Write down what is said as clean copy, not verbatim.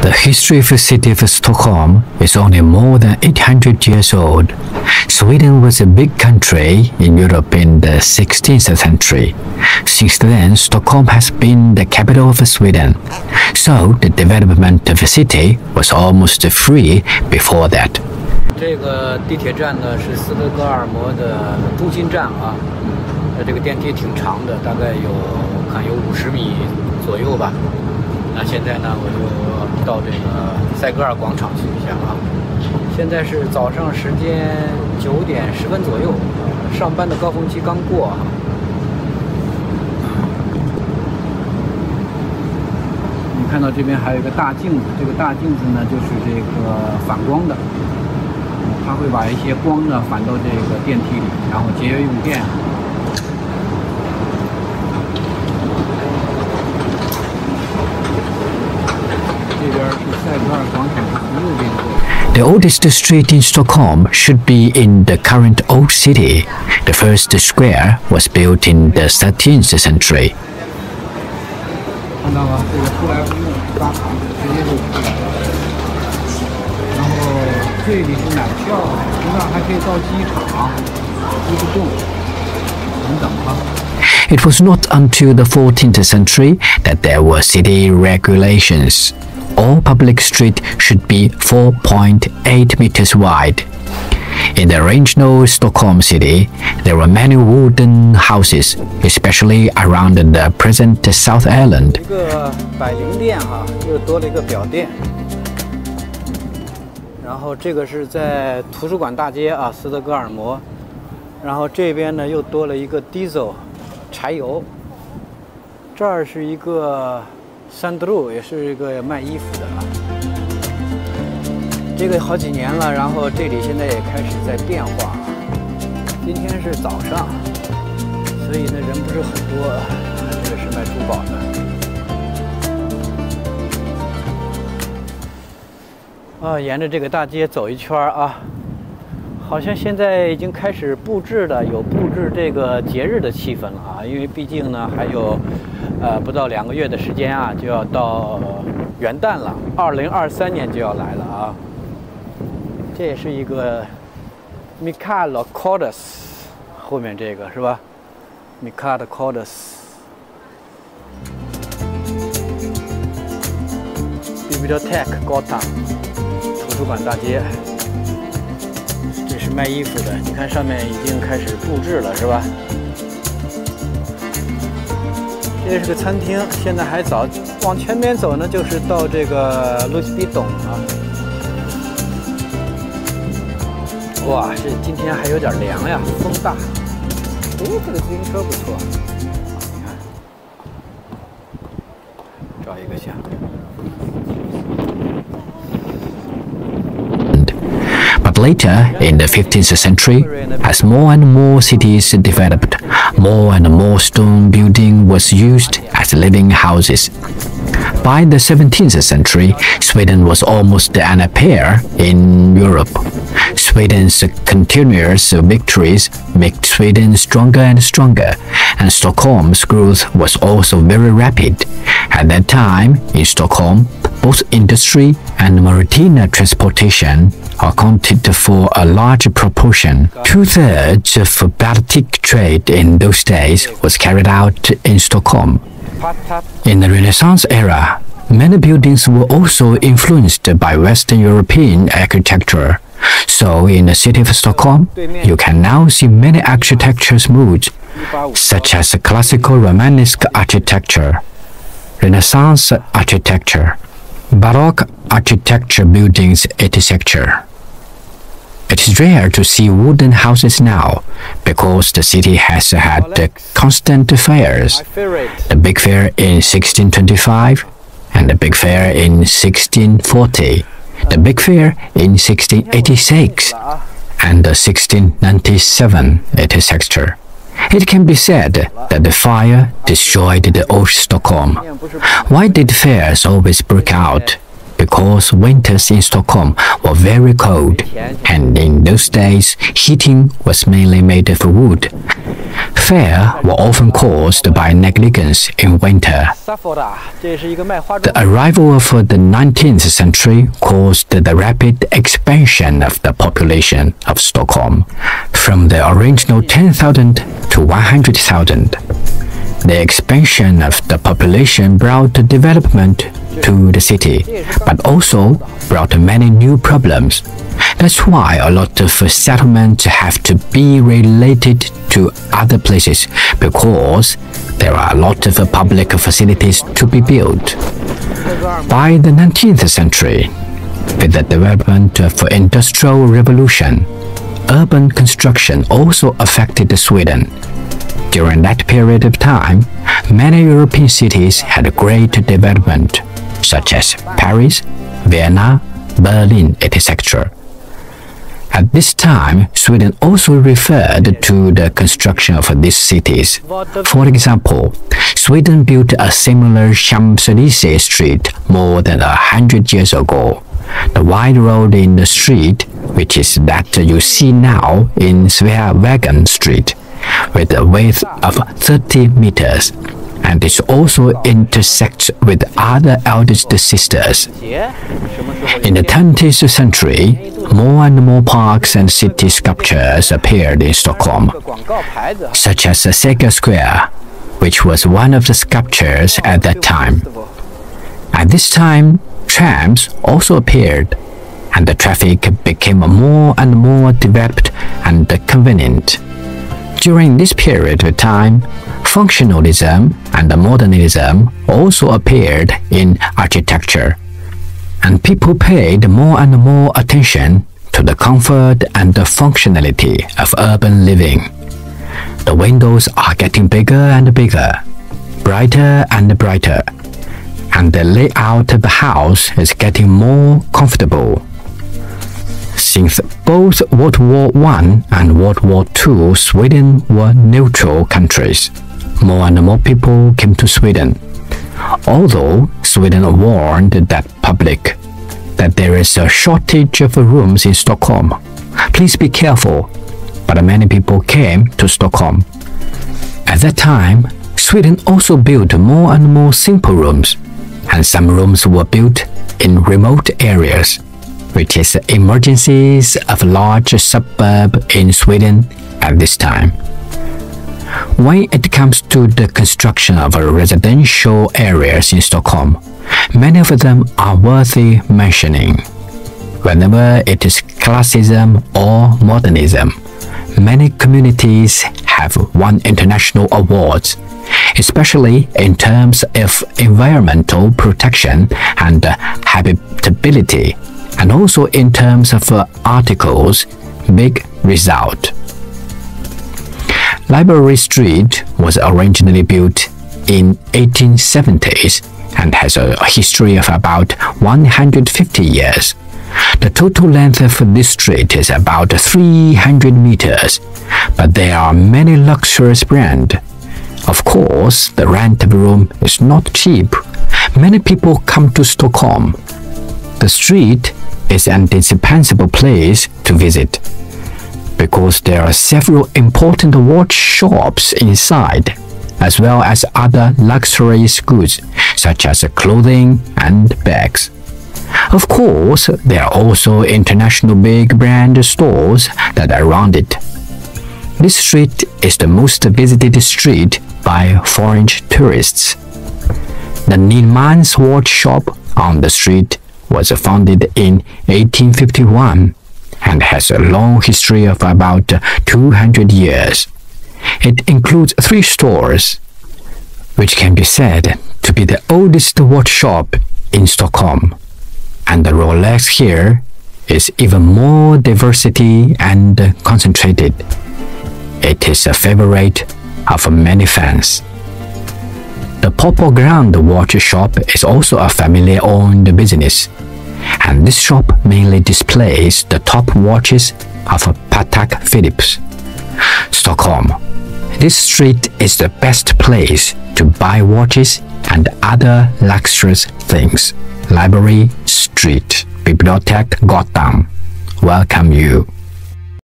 The history of the city of Stockholm is only more than 800 years old. Sweden was a big country in Europe in the 16th century. Since then, Stockholm has been the capital of Sweden. So, the development of the city was almost free before that. 这个地铁站呢是斯德哥尔摩的中心站啊，这个电梯挺长的，大概有50米左右吧。那现在呢，我就到这个塞格尔广场去一下啊。现在是早上时间9点10分左右，上班的高峰期刚过啊。你看到这边还有一个大镜子，这个大镜子呢就是这个反光的，它会把一些光呢反到这个电梯里，然后节约用电。The oldest street in Stockholm should be in the current Old City. The first square was built in the 13th century. 看到吗？这个出来不用搭卡，直接就可以。然后这里是买票，另外还可以到机场，移动等等啊。It was not until the 14th century that there were city regulations. All public streets should be 4.8 meters wide. In the original Stockholm city, there were many wooden houses, especially around the present South Island. 一个百灵殿哈，又多了一个表店。然后这个是在图书馆大街啊，斯德哥尔摩。然后这边呢又多了一个 diesel 柴油。这儿是一个 Sandro 也是一个卖衣服的啊，这个好几年了，然后这里现在也开始在电话。今天是早上，所以呢人不是很多。那这个是卖珠宝的。啊，沿着这个大街走一圈啊，好像现在已经开始布置了，有布置这个节日的气氛了啊，因为毕竟呢还有。不到2个月的时间啊，就要到元旦了，2023年就要来了啊。这也是一个 Mikael Cordes 后面这个是吧 ？Mikael Cordes Bibliotek Gatan 图书馆大街，这是卖衣服的，你看上面已经开始布置了是吧？这是个餐厅，现在还早，往前面走呢，就是到这个路西比董啊。哇，这今天还有点凉呀，风大。哎，这个自行车不错，你看，照一个相。But later, in the 15th century, as more and more cities developed, more and more stone building was used as living houses. By the 17th century, Sweden was almost an empire in Europe. Sweden's continuous victories made Sweden stronger and stronger, and Stockholm's growth was also very rapid. At that time, in Stockholm, both industry and maritime transportation accounted for a large proportion. 2/3 of Baltic trade in those days was carried out in Stockholm. In the Renaissance era, many buildings were also influenced by Western European architecture. So, in the city of Stockholm, you can now see many architectural moods, such as classical Romanesque architecture, Renaissance architecture, Baroque architecture buildings, etc. It is rare to see wooden houses now, because the city has had constant fairs. The Big Fair in 1625 and the Big Fair in 1640, the Big Fair in 1686 and 1697, etc. It can be said that the fire destroyed the old Stockholm. Why did fairs always break out? because winters in Stockholm were very cold, and in those days heating was mainly made of wood. Fires were often caused by negligence in winter. The arrival of the 19th century caused the rapid expansion of the population of Stockholm, from the original 10,000 to 100,000. The expansion of the population brought development to the city, but also brought many new problems. That's why a lot of settlements have to be related to other places, because there are a lot of public facilities to be built. By the 19th century, with the development of the Industrial Revolution, urban construction also affected Sweden. During that period of time, many European cities had great development, such as Paris, Vienna, Berlin, etc. At this time, Sweden also referred to the construction of these cities. For example, Sweden built a similar Champs-Élysées street more than 100 years ago. The wide road in the street, which is that you see now in Sveavägen Street, with a width of 30 meters, and it also intersects with other eldest sisters. In the 20th century, more and more parks and city sculptures appeared in Stockholm, such as Sega Square, which was one of the sculptures at that time. At this time, trams also appeared, and the traffic became more and more developed and convenient. During this period of time, functionalism and modernism also appeared in architecture, and people paid more and more attention to the comfort and the functionality of urban living. The windows are getting bigger and bigger, brighter and brighter, and the layout of the house is getting more comfortable. Since both World War I and World War II, Sweden were neutral countries, more and more people came to Sweden. Although Sweden warned the public that there is a shortage of rooms in Stockholm, please be careful, but many people came to Stockholm. At that time, Sweden also built more and more simple rooms, and some rooms were built in remote areas, which is emergencies of large suburb in Sweden at this time. When it comes to the construction of residential areas in Stockholm, many of them are worthy mentioning. Whenever it is classicism or modernism, many communities have won international awards, especially in terms of environmental protection and habitability, and also in terms of articles. Big result. Library Street was originally built in 1870s and has a history of about 150 years. The total length of this street is about 300 meters, but there are many luxurious brands. Of course, the rent of a room is not cheap. Many people come to Stockholm. The street is an indispensable place to visit, because there are several important watch shops inside, as well as other luxurious goods, such as clothing and bags. Of course, there are also international big brand stores that are around it. This street is the most visited street by foreign tourists. The Nilmans watch shop on the street was founded in 1851 and has a long history of about 200 years. It includes 3 stores, which can be said to be the oldest watch shop in Stockholm. And the Rolex here is even more diversity and concentrated. It is a favorite of many fans. The Purple Ground watch shop is also a family-owned business, and this shop mainly displays the top watches of Patek Philippe. Stockholm. This street is the best place to buy watches and other luxurious things Library Street, Bibliothek Gotham welcome you.